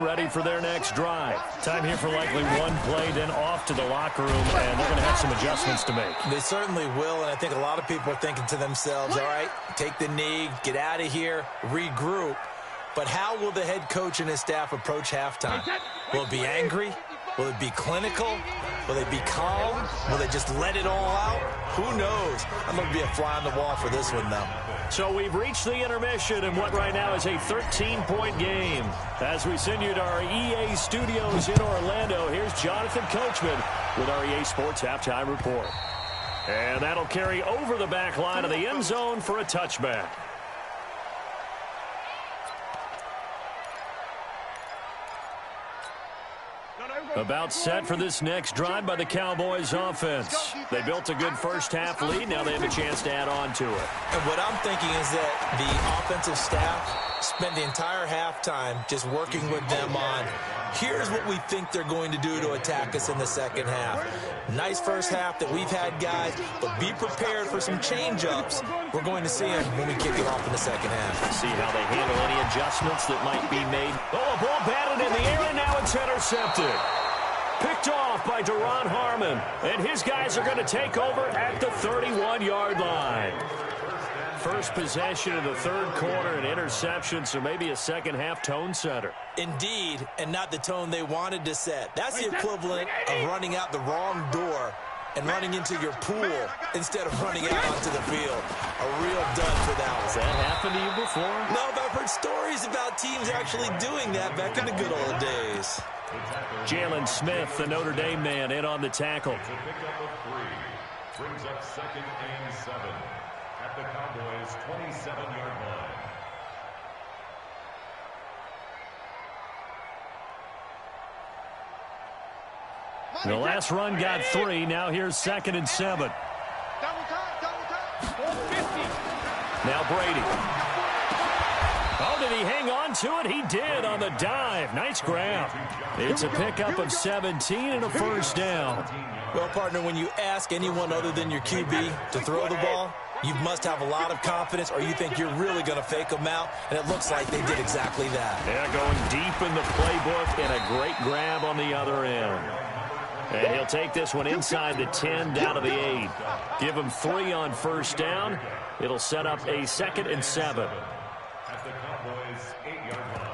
Ready for their next drive. Time here for likely one play, then off to the locker room, and they're going to have some adjustments to make. They certainly will, and I think a lot of people are thinking to themselves, all right, take the knee, get out of here, regroup. But how will the head coach and his staff approach halftime? Will it be angry? Will it be clinical? Will they be calm? Will they just let it all out? Who knows? I'm going to be a fly on the wall for this one, though. So we've reached the intermission in what right now is a 13-point game. As we send you to our EA studios in Orlando, here's Jonathan Coachman with our EA Sports Halftime Report. And that'll carry over the back line of the end zone for a touchback. About set for this next drive by the Cowboys offense. They built a good first-half lead. Now they have a chance to add on to it. And what I'm thinking is that the offensive staff spent the entire halftime just working with them on, here's what we think they're going to do to attack us in the second half. Nice first half that we've had, guys, but be prepared for some change-ups. We're going to see them when we kick it off in the second half. See how they handle any adjustments that might be made. Oh, a ball batted in the air, and now it's intercepted. Picked off by Duron Harmon, and his guys are going to take over at the 31-yard line. First possession of the third quarter, an interception, so maybe a second-half tone setter. Indeed, and not the tone they wanted to set. That's the equivalent of running out the wrong door and running into your pool instead of running out onto the field. A real dud for that one. Has that happened to you before? No, but I've heard stories about teams actually doing that back in the good old days. Jalen Smith, the Notre Dame man, in on the tackle. Brings up second and 7 at the Cowboys' 27-yard line. The last run got 3. Now here's second and 7. Now Brady. Oh, did he hang on to it? He did on the dive. Nice grab. It's a pickup of 17 and a first down. Well, partner, when you ask anyone other than your QB to throw the ball, you must have a lot of confidence, or you think you're really going to fake them out, and it looks like they did exactly that. Yeah, going deep in the playbook, and a great grab on the other end. And he'll take this one inside the 10, down to the 8. Give him 3 on first down. It'll set up a second and 7. At the Cowboys' 8-yard line.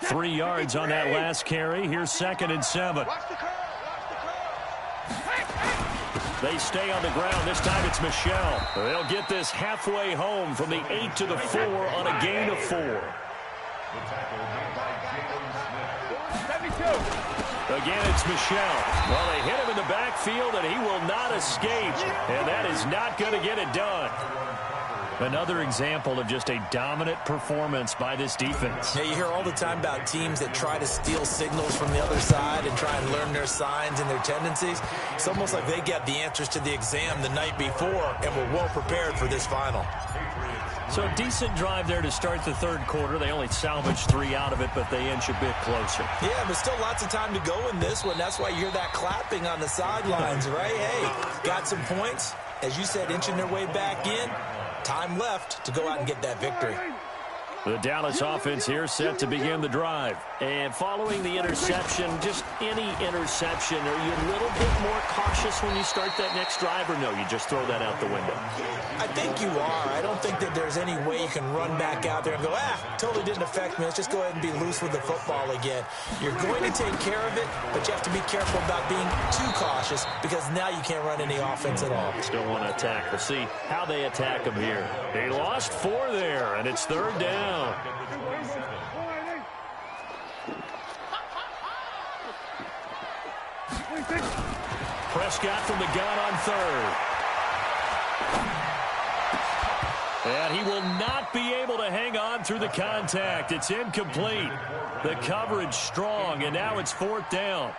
3 yards on that last carry. Here's second and 7. They stay on the ground. This time it's Michelle. They'll get this halfway home from the 8 to the 4 on a gain of 4. The tackle made by Jalen Smith. Again, it's Michelle. Well, they hit him in the backfield, and he will not escape. And that is not going to get it done. Another example of just a dominant performance by this defense. Yeah, you hear all the time about teams that try to steal signals from the other side and try and learn their signs and their tendencies. It's almost like they get the answers to the exam the night before and were well prepared for this final. So a decent drive there to start the third quarter. They only salvaged 3 out of it, but they inch a bit closer. Yeah, but still lots of time to go in this one. That's why you hear that clapping on the sidelines, right? Hey, got some points. As you said, inching their way back in. Time left to go out and get that victory. The Dallas offense here set to begin the drive. And following the interception, just any interception, are you a little bit more cautious when you start that next drive, or no, you just throw that out the window? I think you are. I don't think that there's any way you can run back out there and go, totally didn't affect me. Let's just go ahead and be loose with the football again. You're going to take care of it, but you have to be careful about being too cautious because now you can't run any offense at all. Still want to attack. We'll see how they attack them here. They lost 4 there, and it's third down. Prescott from the gun on third. And he will not be able to hang on through the contact. It's incomplete. The coverage strong, and now it's fourth down.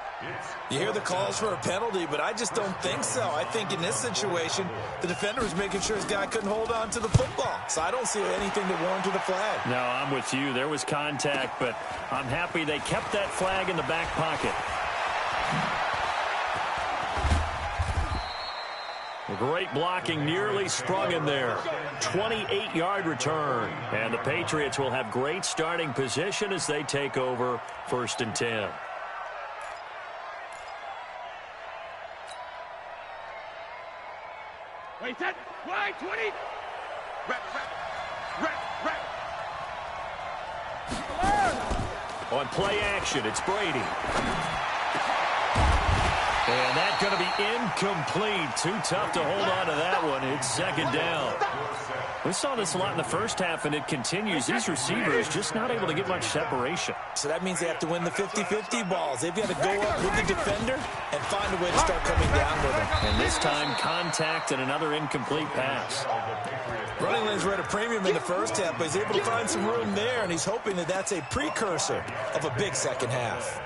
You hear the calls for a penalty, but I just don't think so. I think in this situation, the defender was making sure his guy couldn't hold on to the football. So I don't see anything to warrant the flag. No, I'm with you. There was contact, but I'm happy they kept that flag in the back pocket. Great blocking, nearly sprung in there. 28-yard return. And the Patriots will have great starting position as they take over 1st and 10. Wait, set, wide, 20. Rep. On play action, it's Brady. And that's going to be incomplete. Too tough to hold on to that one. It's 2nd down. We saw this a lot in the first half, and it continues. These receivers just not able to get much separation. So that means they have to win the 50-50 balls. They've got to go up with the defender and find a way to start coming down with him. And this time, contact and another incomplete pass. Running lanes were at a premium in the first half, but he's able to find some room there, and he's hoping that that's a precursor of a big second half.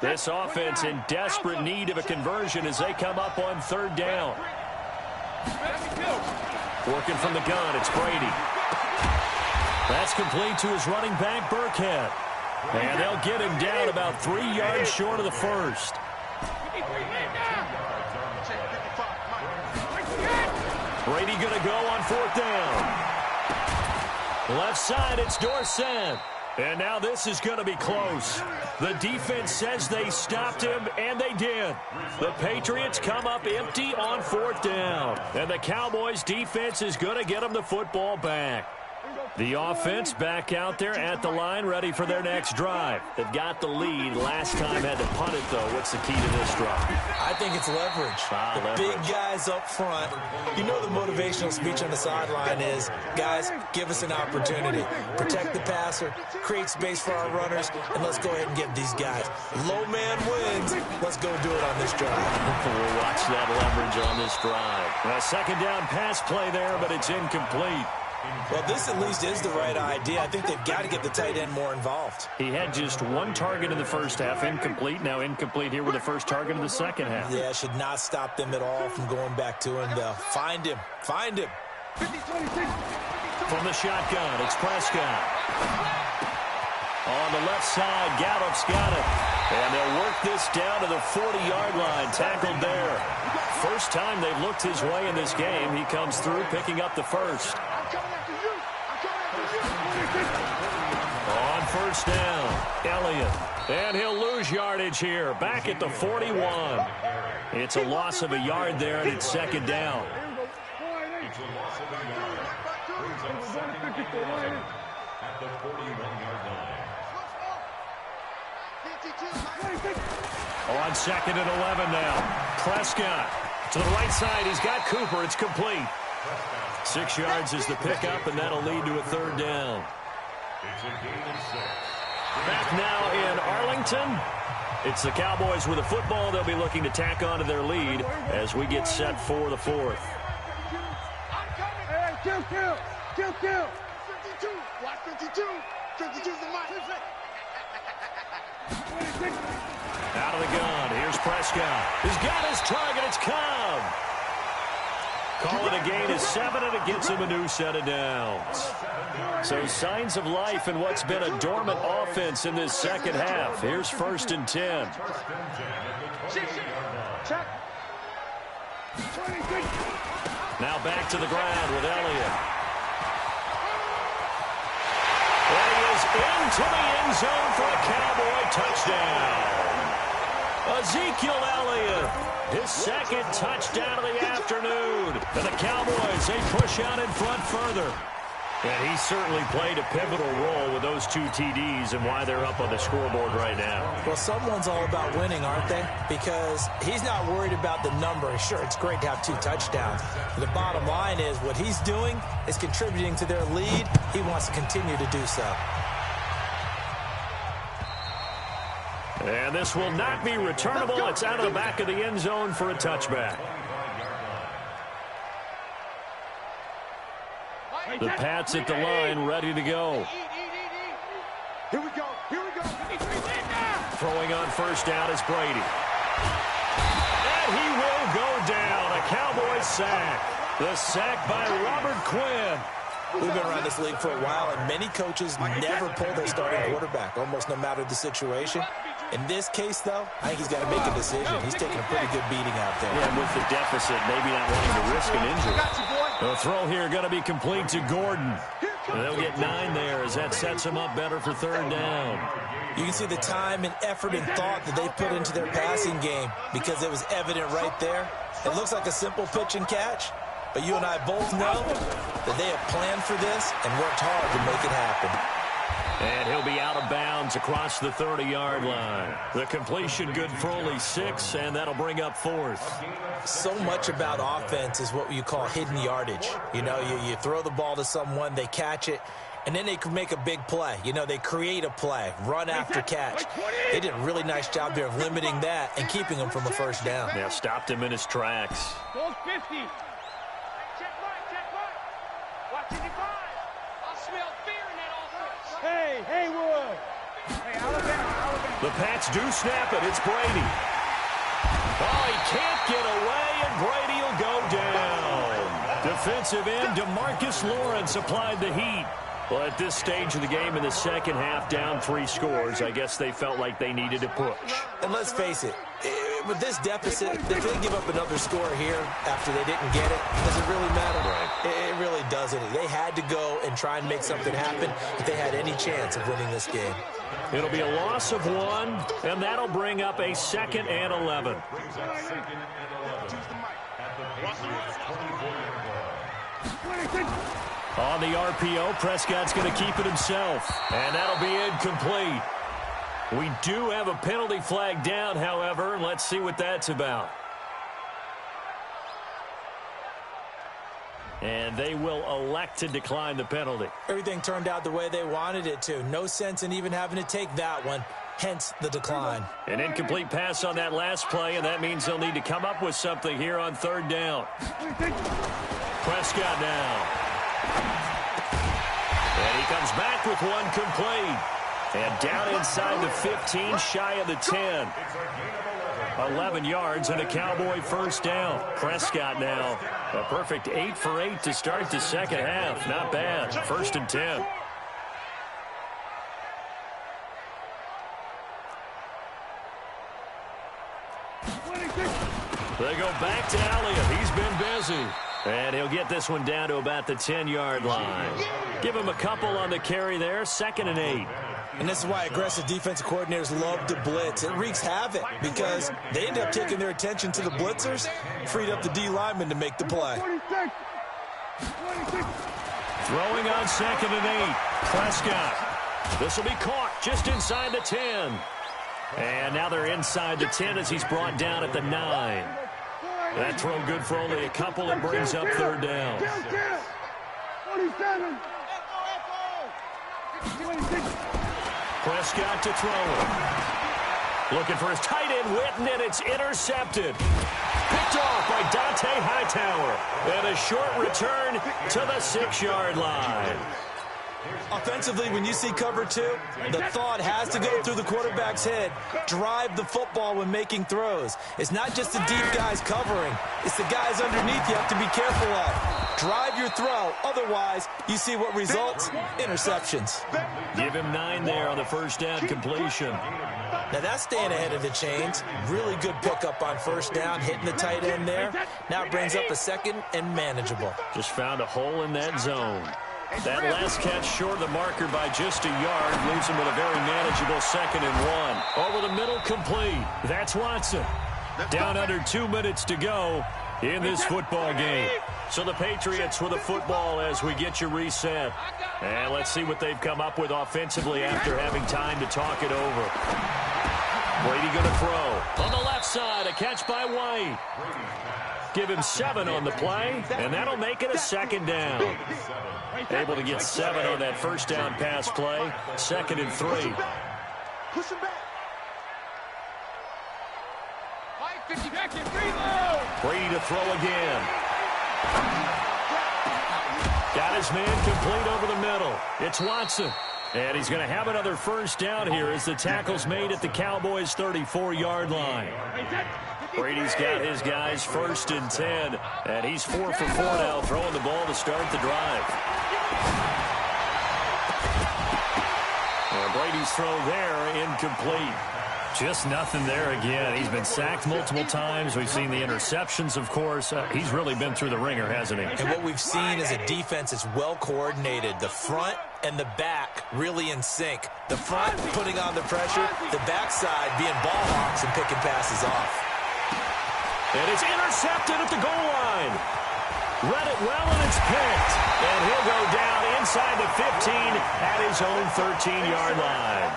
This offense in desperate need of a conversion as they come up on 3rd down. Working from the gun, it's Brady. That's complete to his running back, Burkhead. And they'll get him down about 3 yards short of the first. Brady going to go on 4th down. Left side, it's Dorsett. And now this is going to be close. The defense says they stopped him, and they did. The Patriots come up empty on 4th down. And the Cowboys' defense is going to get them the football back. The offense back out there at the line, ready for their next drive. They've got the lead. Last time had to punt it, though. What's the key to this drive? I think it's leverage. Big guys up front. You know the motivational speech on the sideline is, guys, give us an opportunity. Protect the passer, create space for our runners, and let's go ahead and get these guys. Low man wins. Let's go do it on this drive. We'll watch that leverage on this drive. A 2nd down pass play there, but it's incomplete. Well, this at least is the right idea. I think they've got to get the tight end more involved. He had just 1 target in the first half, incomplete. Now incomplete here with the first target of the second half. Yeah, should not stop them at all from going back to him, though. Find him. Find him. From the shotgun, it's Prescott. On the left side, Gallup's got it. And they'll work this down to the 40-yard line, tackled there. First time they've looked his way in this game. He comes through, picking up the first. On 1st down, Elliott. And he'll lose yardage here, back at the 41. It's a loss of a yard there, and it's 2nd down. It's a loss of a yard. Brings up 2nd and 11 at the 41-yard line. On 2nd and 11 now. Prescott to the right side. He's got Cooper. It's complete. 6 yards is the pickup, and that'll lead to a 3rd down. It's a gain of 6. Back now in Arlington. It's the Cowboys with a football. They'll be looking to tack on to their lead as we get set for the 4th. Kill. 52. Watch 52. 52 is the mark. Out of the gun. Here's Prescott. He's got his target. It's Cobb. Call it a gain of 7, and it gets him a new set of downs. So signs of life in what's been a dormant offense in this second half. Here's 1st and 10. Now back to the ground with Elliott. And he is into the end zone for a Cowboy touchdown. Ezekiel Elliott, his 2nd touchdown of the afternoon. And the Cowboys, they push out in front further. And he certainly played a pivotal role with those 2 TDs and why they're up on the scoreboard right now. Well, someone's all about winning, aren't they? Because he's not worried about the number. Sure, it's great to have 2 touchdowns. But the bottom line is what he's doing is contributing to their lead. He wants to continue to do so. And this will not be returnable. It's out of the back of the end zone for a touchback. The Pats at the line, ready to go. Here we go. Throwing on 1st down is Brady. And he will go down. A Cowboys sack. The sack by Robert Quinn. We've been around this league for a while, and many coaches never pull their starting quarterback, almost no matter the situation. In this case, though, I think he's got to make a decision. He's taking a pretty good beating out there. Yeah, with the deficit, maybe not wanting to risk an injury. The throw here going to be complete to Gordon. And they'll get 9 there as that sets him up better for 3rd down. You can see the time and effort and thought that they put into their passing game because it was evident right there. It looks like a simple pitch and catch, but you and I both know that they have planned for this and worked hard to make it happen. And he'll be out of bounds across the 30-yard line. The completion good for only 6, and that'll bring up 4th. So much about offense is what you call hidden yardage. You know, you throw the ball to someone, they catch it, and then they can make a big play. You know, they create a play, run after catch. They did a really nice job there of limiting that and keeping him from a 1st down. Yeah, stopped him in his tracks. Goal 50. Check right. Watch it divide. I smell fear in that offense. Hey, Haywood. Hey, Alabama. The Pats do snap it. It's Brady. Oh, he can't get away, and Brady will go down. Defensive end DeMarcus Lawrence applied the heat. Well, at this stage of the game in the second half, down 3 scores, I guess they felt like they needed to push. And let's face it, with this deficit, if they give up another score here after they didn't get it, does it really matter? Right. It really doesn't. They had to go and try and make something happen if they had any chance of winning this game. It'll be a loss of 1, and that'll bring up a 2nd and 11. On the RPO, Prescott's going to keep it himself, and that'll be incomplete. We do have a penalty flag down, however. Let's see what that's about. And they will elect to decline the penalty. Everything turned out the way they wanted it to. No sense in even having to take that one, hence the decline. An incomplete pass on that last play, and that means they'll need to come up with something here on 3rd down. Prescott now. And he comes back with 1 complete. And down inside the 15, shy of the 10. 11 yards and a Cowboy 1st down. Prescott now a perfect 8 for 8 to start the second half. Not bad. 1st and 10. They go back to Elliott. He's been busy. And he'll get this one down to about the 10-yard line. Give him a couple on the carry there. 2nd and 8. And this is why aggressive defensive coordinators love to blitz. It wreaks havoc because they end up taking their attention to the blitzers, freed up the D lineman to make the play. Throwing on 2nd and 8. Prescott. This will be caught just inside the 10. And now they're inside the 10 as he's brought down at the 9. That throw good for only a couple and brings up 3rd down. 47. Prescott to throw it. Looking for his tight end, Witten, and it's intercepted. Picked off by Dante Hightower. And a short return to the 6-yard line. Offensively, when you see cover 2, the thought has to go through the quarterback's head. Drive the football when making throws. It's not just the deep guys covering. It's the guys underneath you have to be careful of. Drive your throw. Otherwise, you see what results? Interceptions. Give him 9 there on the 1st down completion. Now that's staying ahead of the chains. Really good pickup on 1st down, hitting the tight end there. Now it brings up a 2nd and manageable. Just found a hole in that zone. That last catch short of the marker by just a yard leaves him with a very manageable 2nd and 1. Over the middle, complete. That's Watson. Down under 2 minutes to go in this football game. So the Patriots with the football as we get you reset. And let's see what they've come up with offensively after having time to talk it over. Brady going to throw. On the left side, a catch by White. Give him 7 on the play, and that'll make it a 2nd down. Able to get 7 on that 1st down pass play. 2nd and 3. Push him back. Brady to throw again. Got his man complete over the middle. It's Watson. And he's going to have another 1st down here as the tackle's made at the Cowboys' 34-yard line. Brady's got his guys 1st and 10, and he's 4 for 4 now, throwing the ball to start the drive. And Brady's throw there, incomplete. Just nothing there again. He's been sacked multiple times. We've seen the interceptions, of course. He's really been through the ringer, hasn't he? And what we've seen is a defense that's well coordinated. The front and the back really in sync. The front putting on the pressure, the backside being ball hawks and picking passes off. And it's intercepted at the goal line. Read it well, and it's picked. And he'll go down inside the 15 at his own 13-yard line.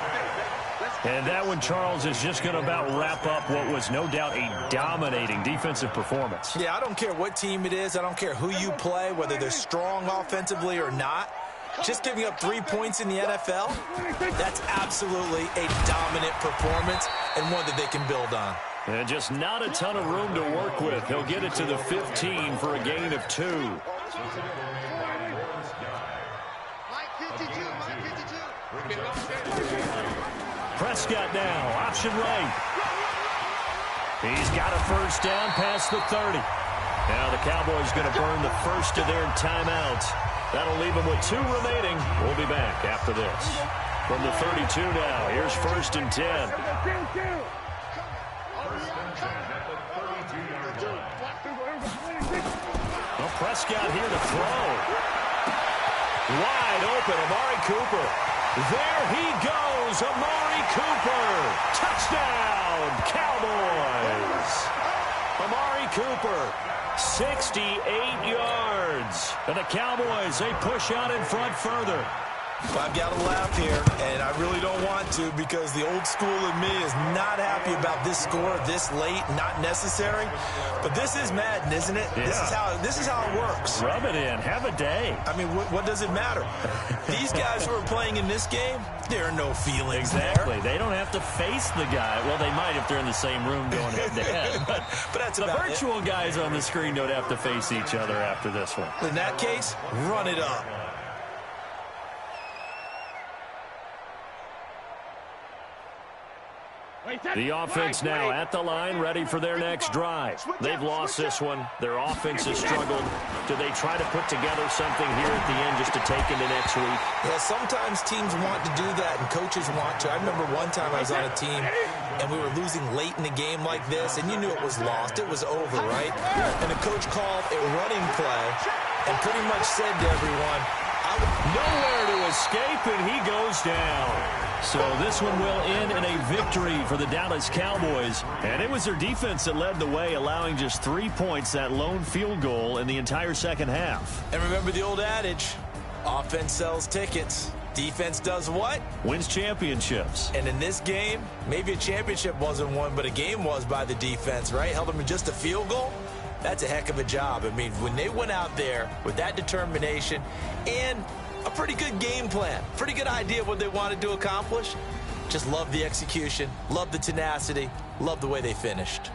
And that one, Charles, is just going to about wrap up what was no doubt a dominating defensive performance. Yeah, I don't care what team it is. I don't care who you play, whether they're strong offensively or not. Just giving up 3 points in the NFL, that's absolutely a dominant performance and one that they can build on. And just not a ton of room to work with. He'll get it to the 15 for a gain of 2. Prescott now, option right. He's got a first down past the 30. Now the Cowboys going to burn the first of their timeouts. That'll leave them with 2 remaining. We'll be back after this. From the 32 now, here's 1st and 10. Well, Prescott here to throw. Wide open, Amari Cooper. There he goes, Amari Cooper. Touchdown, Cowboys. Amari Cooper, 68 yards. And the Cowboys, they push out in front further. I've got to laugh here, and I really don't want to because the old school in me is not happy about this score this late, not necessary. But this is Madden, isn't it? Yeah. This is how it works. Rub it in. Have a day. I mean, what does it matter? These guys who are playing in this game, there are no feelings Exactly. there. They don't have to face the guy. Well, they might if they're in the same room going head-to-head. But that's the about virtual guys on the screen don't have to face each other after this one. In that case, run it up. The offense now at the line, ready for their next drive. They've lost this one. Their offense has struggled. Do they try to put together something here at the end just to take into next week? Yeah, sometimes teams want to do that, and coaches want to. I remember one time I was on a team, and we were losing late in the game like this, and you knew it was lost. It was over, right? And the coach called a running play and pretty much said to everyone, nowhere to escape, and he goes down. So this one will end in a victory for the Dallas Cowboys. And it was their defense that led the way, allowing just 3 points, that lone field goal in the entire second half. And remember the old adage, offense sells tickets. Defense does what? Wins championships. And in this game, maybe a championship wasn't won, but a game was by the defense, right? Held them in just a field goal. That's a heck of a job. I mean, when they went out there with that determination and a pretty good game plan, pretty good idea of what they wanted to accomplish, just love the execution, love the tenacity, love the way they finished.